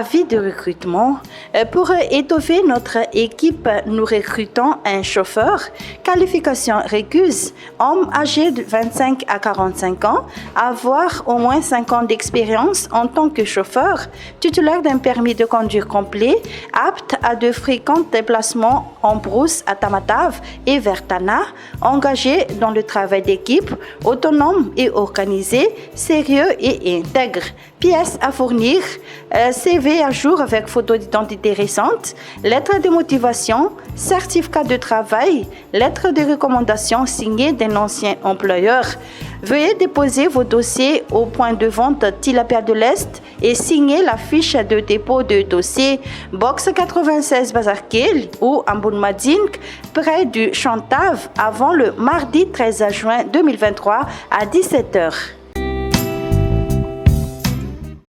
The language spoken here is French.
Avis de recrutement. Pour étoffer notre équipe, nous recrutons un chauffeur. Qualification requise. Homme âgé de 25 à 45 ans, avoir au moins 5 ans d'expérience en tant que chauffeur, titulaire d'un permis de conduire complet, apte à de fréquents déplacements en brousse à Tamatave et vers Tana, engagé dans le travail d'équipe, autonome et organisé, sérieux et intègre. Pièces à fournir, CV à jour avec photo d'identité récente, lettre de motivation, certificat de travail, lettre de recommandation signée d'un ancien employeur. Veuillez déposer vos dossiers au point de vente Tilapia de l'Est et signer la fiche de dépôt de dossier box 96 Bazarkel ou Ambounmadink près du Chantave avant le mardi 13 juin 2023 à 17h.